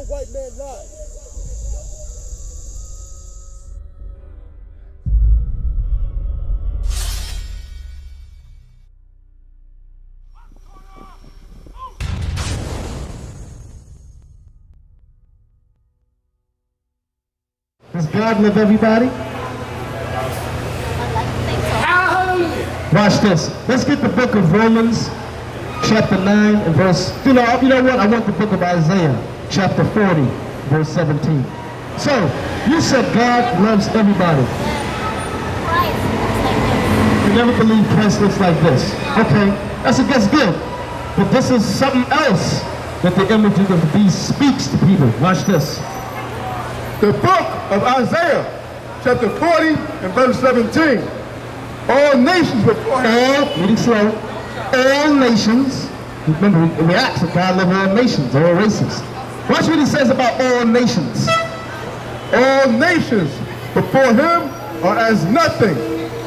white man lie. Does God love everybody? Watch this. Let's get the book of Romans, chapter 9 and verse... You know what? I want the book of Isaiah, chapter 40, verse 17. So, you said God loves everybody. You never believe Christ looks like this. Okay, that's good. But this is something else that the image of the beast speaks to people. Watch this. The book of Isaiah, chapter 40 and verse 17. All nations before him. Reading slow. All nations. Remember, we asked that God love all nations, all races. Watch what he says about all nations. All nations before him are as nothing.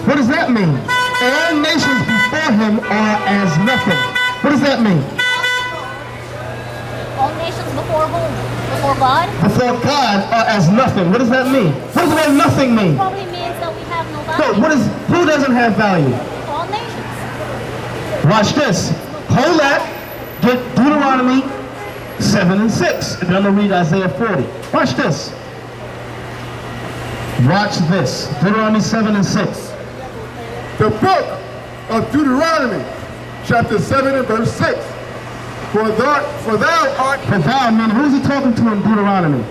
What does that mean? All nations before him are as nothing. What does that mean? All nations before whom? Before God? Before God are as nothing. What does that mean? What does that nothing mean? Probably means that we have no value. No, who doesn't have value? All nations. Watch this. Hold that. Get Deuteronomy 7 and 6. And then I'm going to read Isaiah 40. Watch this. Watch this. Deuteronomy 7 and 6. The book of Deuteronomy, chapter 7 and verse 6. For thou art... For thou, man, who's he talking to in Deuteronomy?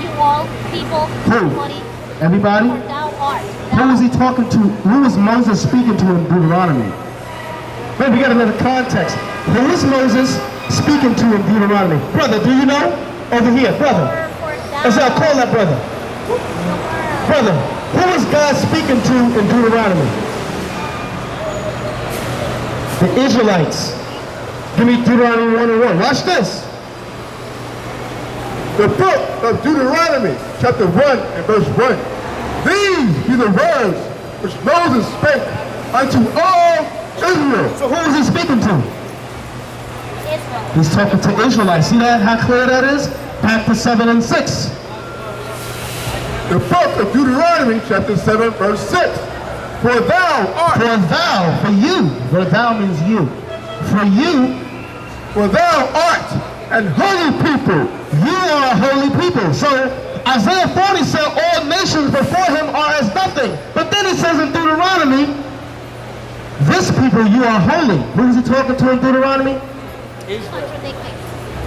You all, people, everybody. Everybody? For thou art. Who was he talking to? Who was Moses speaking to in Deuteronomy? Wait, we got another context. Who is Moses speaking to in Deuteronomy? Brother, do you know? Over here, brother. Call that brother. Brother, who is God speaking to in Deuteronomy? The Israelites. Give me Deuteronomy 1 and 1. Watch this. The book of Deuteronomy, chapter 1 and verse 1. These be the words which Moses spake unto all Israel. So who is he speaking to? Israel. He's talking to Israelites. See that? How clear that is? Back to 7 and 6. The book of Deuteronomy, chapter 7, verse 6. For thou art. For thou, for you. For thou means you. For you. For thou art an holy people. You are a holy people. So Isaiah 40 said all nations before him are as nothing. But then it says in Deuteronomy, this people you are holy. Who is he talking to in Deuteronomy? Israel.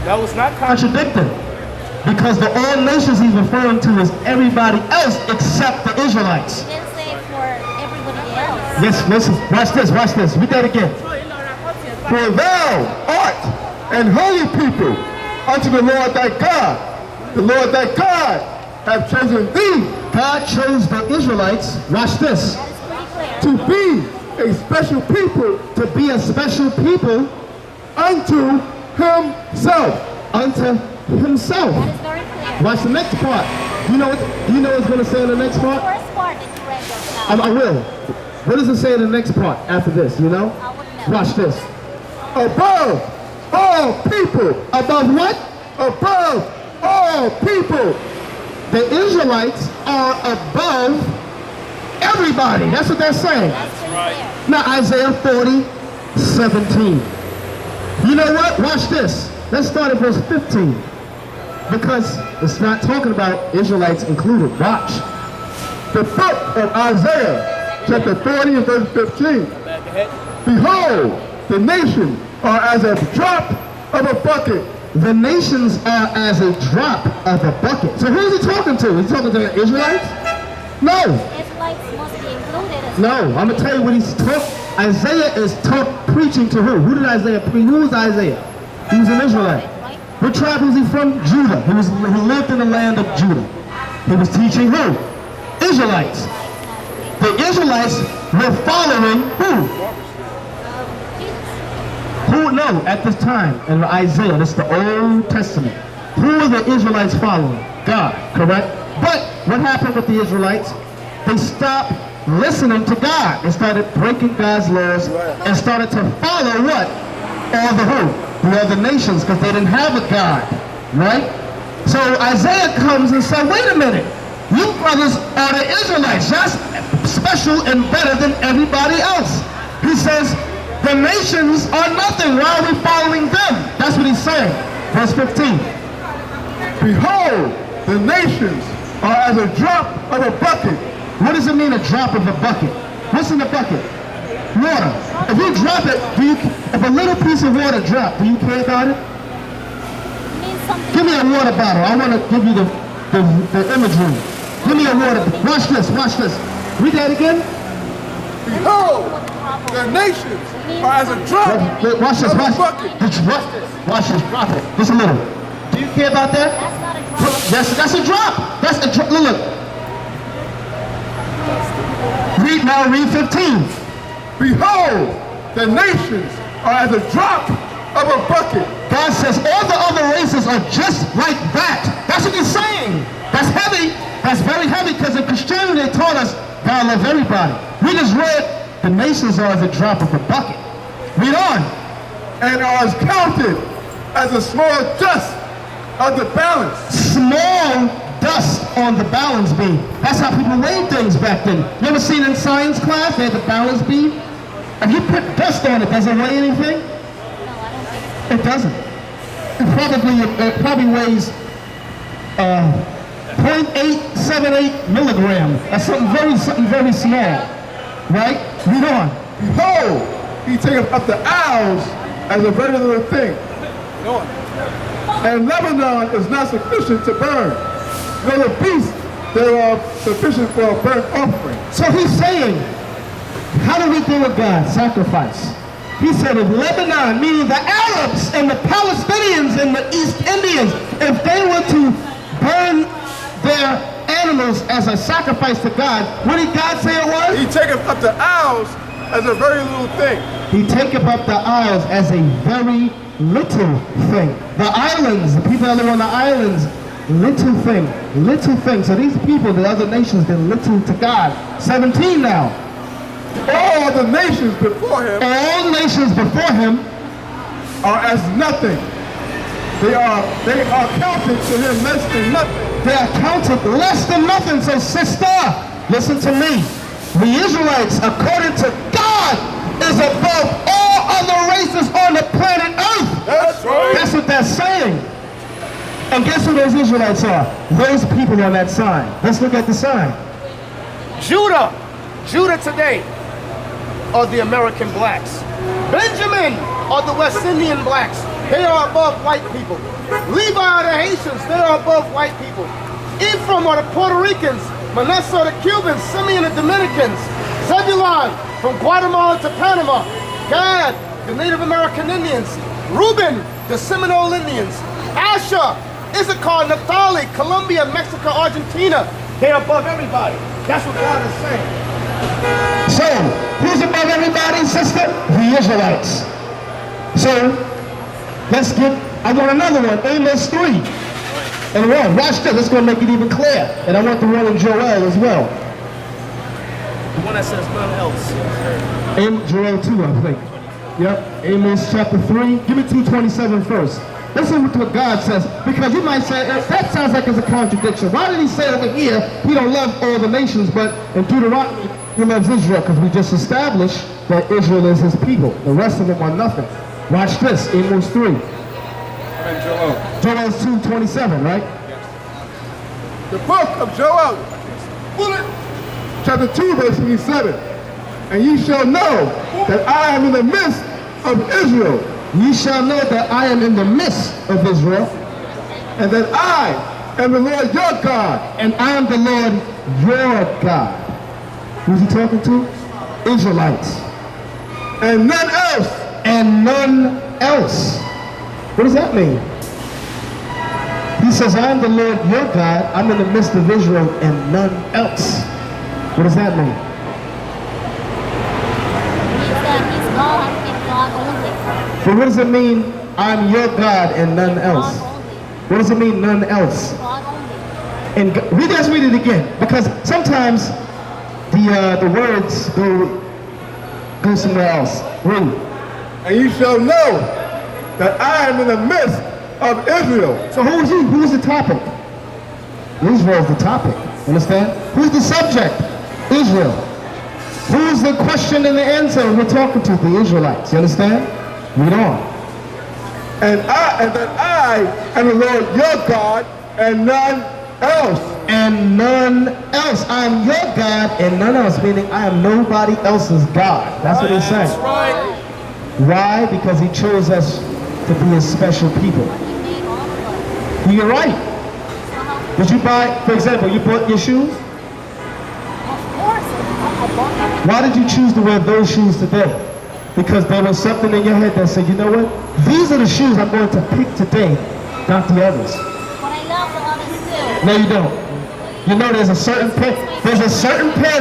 That was not contradicting. Because the all nations he's referring to is everybody else except the Israelites. He didn't say for everybody else. Yes, listen, watch this. Read that again. For thou art an holy people unto the Lord thy God. The Lord thy God hath chosen thee. God chose the Israelites, watch this, That is pretty clear. To be a special people. to be a special people Unto himself. unto himself. That is very clear. Watch the next part. Do you know what it's going to say in the next The part? first part that you read just now. I will. What does it say in the next part after this, you know? I wouldn't know. Watch this. Above all people. Above what? Above all people. The Israelites are above everybody. That's what they're saying. That's pretty clear. Now Isaiah 40, 17. You know what? Watch this. Let's start at verse 15. Because it's not talking about Israelites included. Watch. The book of Isaiah, chapter 40 and verse 15. Behold, the nations are as a drop of a bucket. The nations are as a drop of a bucket. So who's he talking to? He's talking to the Israelites? No. Israelites must be included as No. I'm going to tell you what he's talking. Isaiah is preaching to who? Who did Isaiah preach? Who was Isaiah? He was an Israelite. right? What tribe was he from? Judah. He lived in the land of Judah. He was teaching who? Israelites. The Israelites were following who? Who? No, at this time in Isaiah, this is the Old Testament. Who were the Israelites following? God, correct? But what happened with the Israelites? They stopped listening to God. They started breaking God's laws and started to follow what? All the who? The other nations, because they didn't have a God, right? So Isaiah comes and says, wait a minute, you brothers are the Israelites, just special and better than everybody else. He says, the nations are nothing, why are we following them? That's what he's saying. Verse 15. Behold, the nations are as a drop of a bucket. What does it mean, a drop of a bucket? What's in the bucket? Water. If you drop it, if a little piece of water drop, do you care about it? Means something. Give me a water bottle. I want to give you the imagery. Give me a water. Watch this. Watch this. Read that again. Behold, the nations are as a drop Watch this. of a Watch bucket. this. Watch this. Drop it. Just a little. Do you care about that? That's not a drop. That's a drop. That's a drop. Look. Read 15. Behold, the nations are as a drop of a bucket. God says all the other races are just like that. That's what he's saying. That's heavy. That's very heavy, because in Christianity they taught us God loves everybody. We just read the nations are as a drop of a bucket. Read on. And are as counted as a small dust of the balance. Small dust on the balance beam. That's how people weighed things back then. You ever seen in science class, they had the balance beam? If you put dust on it, does it weigh anything? No, I don't think so. It doesn't. It probably weighs 0.878 milligram. That's something very small. Right? Read on. Behold, he taketh up the isles as a very little thing. And Lebanon is not sufficient to burn, nor the beast thereof sufficient for a burnt offering. So he's saying, how do we deal with God? Sacrifice. He said if Lebanon, meaning the Arabs and the Palestinians and the East Indians, if they were to burn their animals as a sacrifice to God, what did God say it was? He taketh up the isles as a very little thing. He taketh up the isles as a very little thing. The islands, the people that live on the islands, little thing, little thing. So these people, the other nations, they're little to God. 17 now. All the nations before him are as nothing. They are counted to him less than nothing. They are counted less than nothing. So sister, listen to me. The Israelites, according to God, is above all other races on the planet Earth. That's right. That's what they're saying. And guess who those Israelites are? Those people on that sign. Let's look at the sign. Judah today are the American blacks. Benjamin are the West Indian blacks. They are above white people. Levi are the Haitians. They are above white people. Ephraim are the Puerto Ricans. Manasseh are the Cubans. Simeon the Dominicans. Zebulon from Guatemala to Panama. Gad, the Native American Indians. Reuben, the Seminole Indians. Asher, Issachar, Naphtali, Colombia, Mexico, Argentina. They are above everybody. That's what God is saying. So, who's above everybody, sister? The Israelites. So, I want another one, Amos 3 and 1. Watch this, it's going to make it even clear. And I want the one in Joel as well. The one that says none else. Joel 2, I think. Yep, Amos chapter 3. Give me 2:27 first. Listen to what God says, because you might say, that sounds like it's a contradiction. Why did he say over here, he don't love all the nations, but in Deuteronomy, he loves Israel? Because we just established that Israel is his people. The rest of them are nothing. Watch this, Amos 3. Joel 2:27, right? The book of Joel, chapter 2, verse 27. And ye shall know that I am in the midst of Israel. Ye shall know that I am in the midst of Israel, and that I am the Lord your God. and I am the Lord your God. Who's he talking to? Israelites. And none else. And none else. What does that mean? He says, I am the Lord your God, I'm in the midst of Israel, and none else. What does that mean? Means that he's God and God only. But what does it mean, I'm your God and none else? God only. What does it mean, none else? God only. And let's read it again, because sometimes the words go somewhere else. Read. And you shall know that I am in the midst of Israel. So who is he? Who is the topic? Israel is the topic. Understand? Who's the subject? Israel. Who's the question and the answer we're talking to? The Israelites. You understand? Read on. And that I am the Lord your God, and none else. And none else. I am your God and none else, meaning I am nobody else's God. That's what he's saying. That's right. Why? Because he chose us to be his special people. He made all of us. You're right. So how, Did you buy, for example, you bought your shoes? of course, I bought everything. Why did you choose to wear those shoes today? Because there was something in your head that said, you know what? These are the shoes I'm going to pick today, not the others. But I love the others too. No, you don't. You know there's a certain pair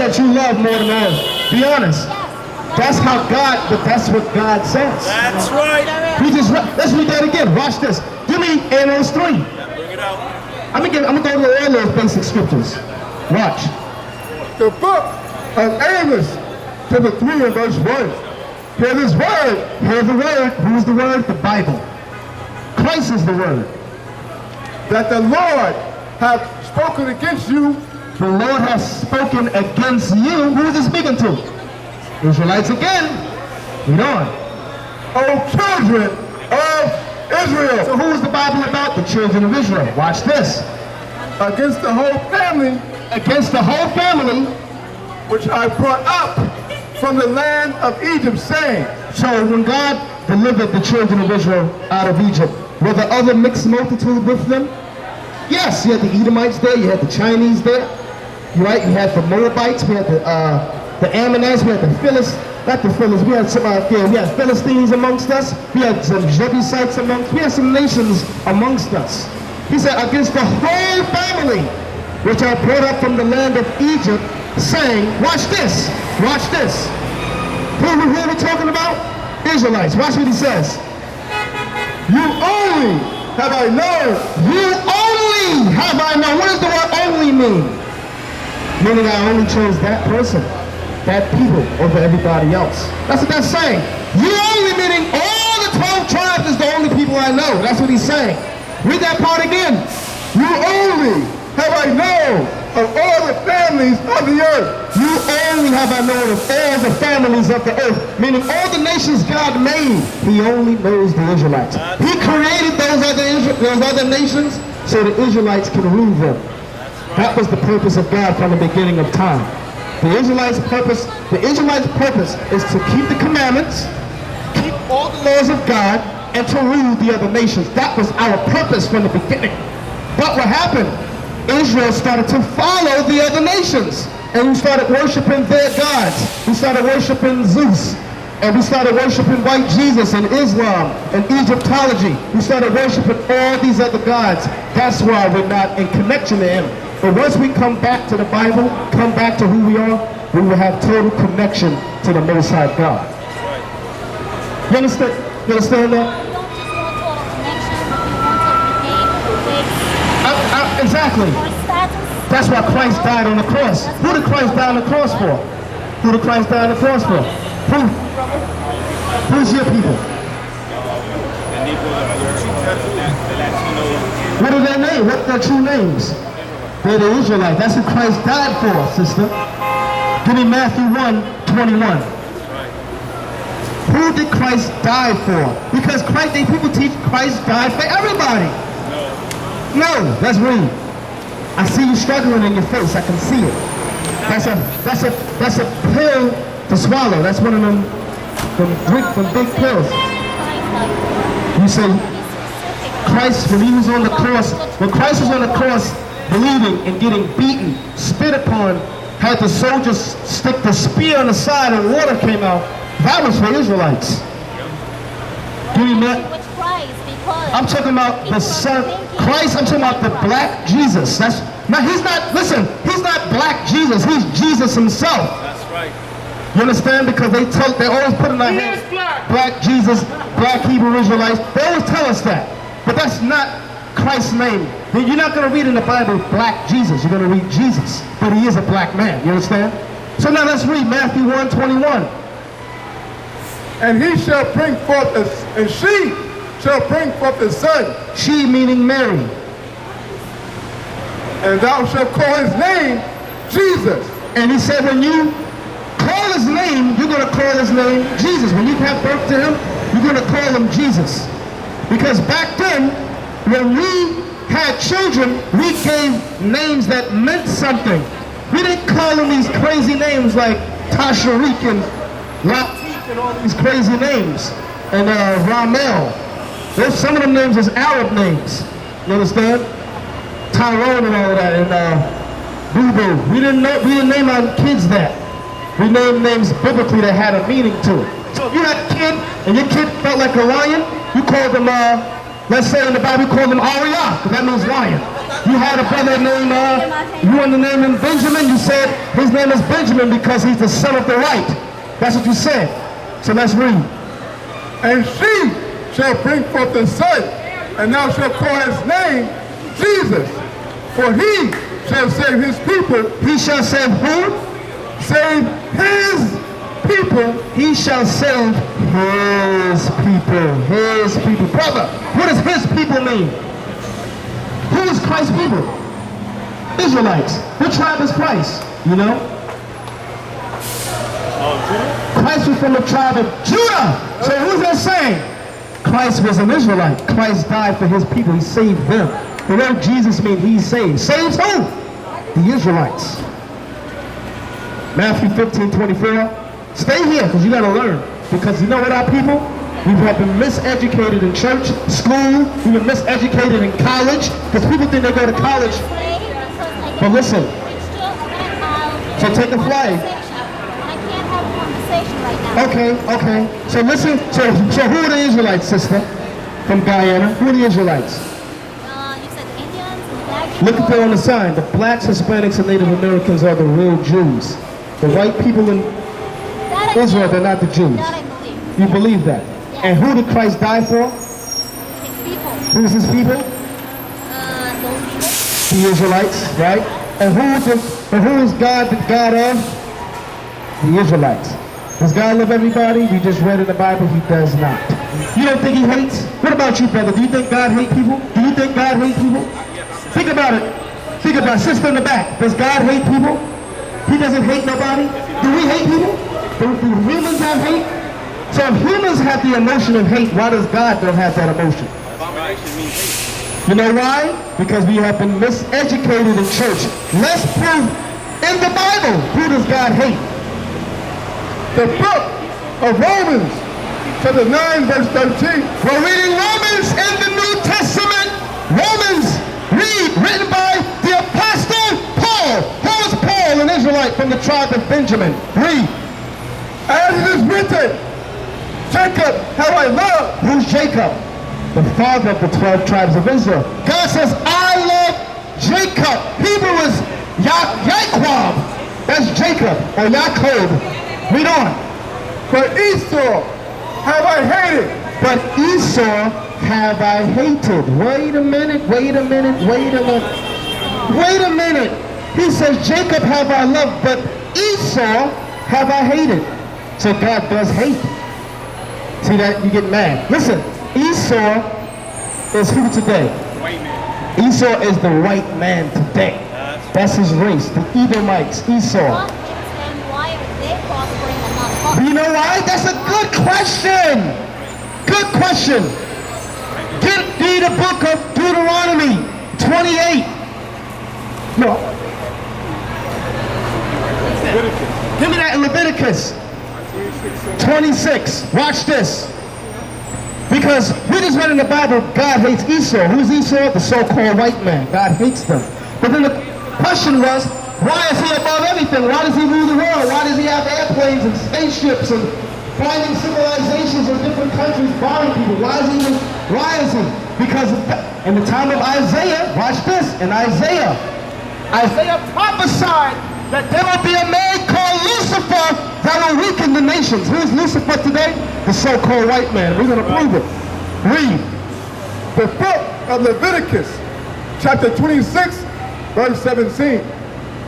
that you love more than others. Be honest. That's how God, but that's what God says. That's right. Let's read that again. Watch this. Give me Amos 3. Bring it out. I'm gonna go to all those basic scriptures. Watch. The book of Amos, chapter 3 and verse 1. Hear this word. Here's the word. Who's the word? The Bible. Christ is the word. That the Lord hath spoken against you. The Lord has spoken against you. Who is he speaking to? Israelites again. Read on. O children of Israel. So who is the Bible about? The children of Israel. Watch this. Against the whole family Against the whole family. which I brought up from the land of Egypt, saying. So when God delivered the children of Israel out of Egypt, were there other mixed multitude with them? Yes, you had the Edomites there, you had the Chinese there, right? You had the Moabites, we had the Ammonites, we had the we had some we had Philistines amongst us, we had some Jebusites amongst, we had some nations amongst us. He said, against the whole family, which I brought up from the land of Egypt, saying, watch this, watch this. Who are we talking about? Israelites. Watch what he says. You only have I known. You only have I known. What does the word only mean? Meaning I only chose that person, that people, over everybody else. That's what that's saying. You only meaning all the 12 tribes is the only people I know. That's what he's saying. Read that part again. You only have I known of all the families of the earth. You only have I known of all the families of the earth. Meaning all the nations God made, he only knows the Israelites. He created those other nations so the Israelites can rule them. That was the purpose of God from the beginning of time. The Israelites' purpose is to keep the commandments, keep all the laws of God, and to rule the other nations. That was our purpose from the beginning. But what happened? Israel started to follow the other nations. And we started worshiping their gods. We started worshiping Zeus. And we started worshiping white Jesus and Islam and Egyptology. We started worshiping all these other gods. That's why we're not in connection to him. But once we come back to the Bible, come back to who we are, we will have total connection to the Most High God. You understand? You understand that? We don't just want total connection, but we want to regain the Exactly. our status. That's why Christ died on the cross. Who did Christ die on the cross for? Who did Christ die on the cross for? Who? Who's your people? What are their names? What are their true names? They're the Israelites. That's who Christ died for, sister. Give me Matthew 1:21. Who did Christ die for? Because Christ, people teach Christ died for everybody. No, let's read. I see you struggling in your face. I can see it. That's a pill to swallow. That's one of them big pills. You say Christ, when he was on the cross, when Christ was on the cross, bleeding and getting beaten, spit upon, had the soldiers stick the spear on the side and water came out. That was for Israelites. Give me that. I'm talking about the Son, Christ. I'm talking about the black Jesus. He's not black Jesus. He's Jesus himself. That's right. You understand? Because they always put in our heads, black Jesus, black Hebrew Israelites. They always tell us that. But that's not Christ's name. You're not going to read in the Bible black Jesus. You're going to read Jesus. But he is a black man. You understand? So now let's read Matthew 1:21. And he shall bring forth, and she shall bring forth a son, She meaning Mary. and thou shalt call his name Jesus. And he said, when you call his name, you're going to call his name Jesus. When you have birth to him, you're going to call him Jesus. Because back then, when we had children, we gave names that meant something. We didn't call them these crazy names like Tashariq and Latif and all these crazy names. And Ramel. Some of them names is Arab names. You understand? Tyrone and all of that. And Boo-Boo. We didn't name our kids that. We named names biblically that had a meaning to it. So if you had a kid and your kid felt like a lion, you called them, let's say in the Bible, we called them Arya, because that means lion. You had a brother named, you wanted to name him Benjamin, you said his name is Benjamin because he's the son of the right. That's what you said. So let's read. And she shall bring forth a son, and thou shalt call his name Jesus. For he shall save his people. He shall save who? Save his people. He shall save his people. His people. Brother, what does his people mean? Who is Christ's people? Israelites. What tribe is Christ? You know? Christ was from the tribe of Judah. So who's that saying? Christ was an Israelite. Christ died for his people. He saved them. The word Jesus means he saves. Saves who? The Israelites. Matthew 15:24. Stay here because you got to learn. Because you know what, our people? We have been miseducated in church, school. We've been miseducated in college. Because people think they go to college. But listen. So take a flight. I can't have a conversation right now. Okay. So listen. So who are the Israelites, sister? From Guyana. Who are the Israelites? You said the Indians and the black Look at there on the sign. The blacks, Hispanics, and Native Americans are the real Jews. The white people in Israel, they're not the Jews. That I believe. You believe that? Yes. And who did Christ die for? His people. Who's his people? Those people. The Israelites, right? And who is God the God of? The Israelites. Does God love everybody? We just read in the Bible, he does not. You don't think he hates? What about you, brother? Do you think God hates people? Do you think God hates people? Think about it. Think about it. Sister in the back. Does God hate people? He doesn't hate nobody? Do we hate people? Do humans have hate? So if humans have the emotion of hate, why does God don't have that emotion? You know why? Because we have been miseducated in church. Let's prove in the Bible, who does God hate? The book of Romans, chapter 9, verse 13. We're reading Romans in the New Testament. Romans, written by the Apostle Paul. Who is Paul, an Israelite from the tribe of Benjamin? Read. As it is written, Jacob have I loved. Who's Jacob? The father of the 12 tribes of Israel. God says, I love Jacob. Hebrew is Yaquab. That's Jacob or Yaakov. Read on. But Esau have I hated. But Esau have I hated. Wait a minute. He says, Jacob have I loved, but Esau have I hated. So God does hate. See that? You get mad. Listen, Esau is who today? White man. Esau is the white man today. That's his race, the Edomites, Esau. Why are they prospering and not prospering? Do you know why? That's a good question. Good question. Get me the book of Deuteronomy 28. No. Give me that in Leviticus 26. Watch this. Because we just read in the Bible, God hates Esau. Who's Esau? The so-called white man. God hates them. But then the question was, why is he above everything? Why does he rule the world? Why does he have airplanes and spaceships and finding civilizations in different countries, bombing people? Why is he? Because in the time of Isaiah, watch this, in Isaiah prophesied that there will be a man called Lucifer that will weaken the nations. Who's Lucifer today? The so-called white man. We're going to prove it. Read. The book of Leviticus, chapter 26, verse 17.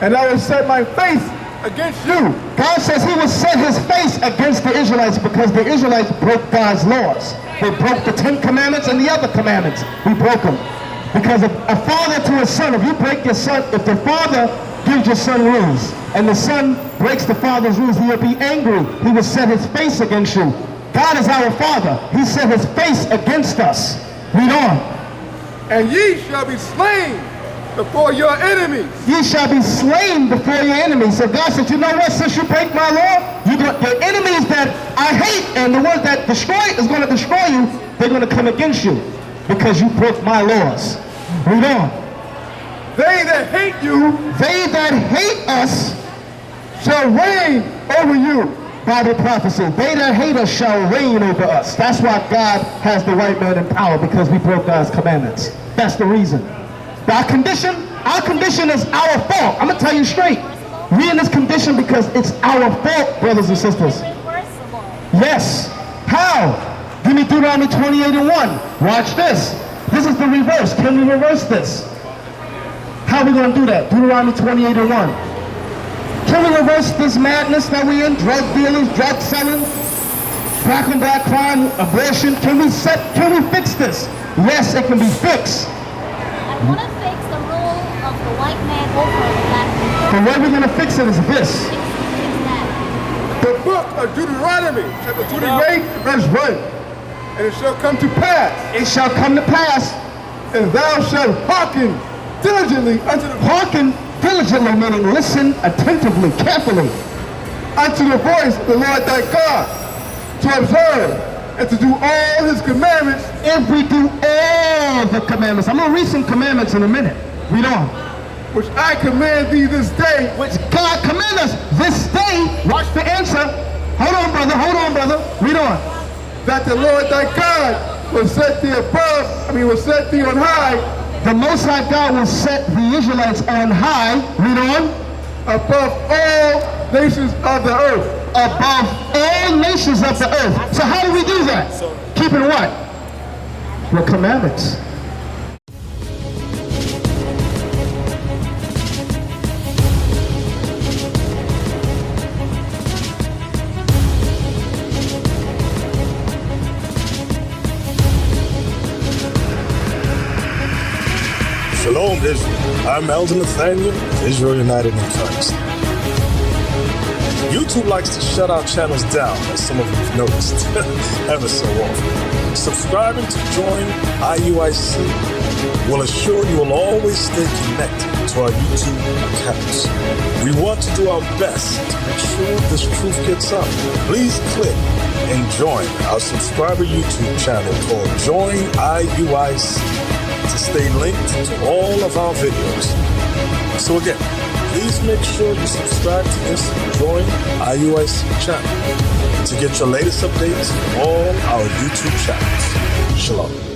And I will set my face against you. God says he will set his face against the Israelites because the Israelites broke God's laws. They broke the 10 commandments and the other commandments. We broke them. Because if a father to his son, if you break your son, if the father gives your son rules and the son breaks the father's rules, he will be angry. He will set his face against you. God is our father. He set his face against us. Read on. And ye shall be slain before your enemies. Ye shall be slain before your enemies. So God said, you know what, since you break my law, the enemies that I hate and the ones that is going to destroy you, they're going to come against you because you broke my laws. Read on. They that hate you, They that hate us, shall reign over you. Bible prophecy, they that hate us shall reign over us. That's why God has the white man in power, because we broke God's commandments. That's the reason. Our condition is our fault. I'm going to tell you straight. We're in this condition because it's our fault, brothers and sisters. Irreversible. Yes. How? Give me Deuteronomy 28:1. Watch this. This is the reverse. Can we reverse this? How are we going to do that? Deuteronomy 28:1. Can we reverse this madness that we're in? Drug dealers, drug selling, black on black crime, abortion. Can we fix this? Yes, it can be fixed. I want to fix the rule of the white man over the black man. The way we're going to fix it is this. Fix that. The book of Deuteronomy, chapter 28, verse 1. And it shall come to pass, It shall come to pass, and thou shalt hearken diligently unto the hearken diligently, meaning listen attentively, carefully, unto the voice of the Lord thy God, to observe and to do all his commandments. if we do all the commandments. I'm going to read some commandments in a minute. Read on. Which I command thee this day, Which God command us this day. Watch the answer. Hold on, brother. Read on. that the Lord thy God will set thee will set thee on high The Most High God will set the Israelites on high. Read on. above all nations of the earth. Above all nations of the earth. So how do we do that? Keeping what? The commandments. Shalom, Israel. I'm Elder Nathaniel of Israel United in Christ. YouTube likes to shut our channels down, as some of you have noticed, ever so often. Subscribing to join IUIC will assure you will always stay connected to our YouTube accounts. We want to do our best to make sure this truth gets out. Please click and join our subscriber YouTube channel called Join IUIC to stay linked to all of our videos. So again, please make sure you subscribe to this and join IUIC channel to get your latest updates on all our YouTube channels. Shalom.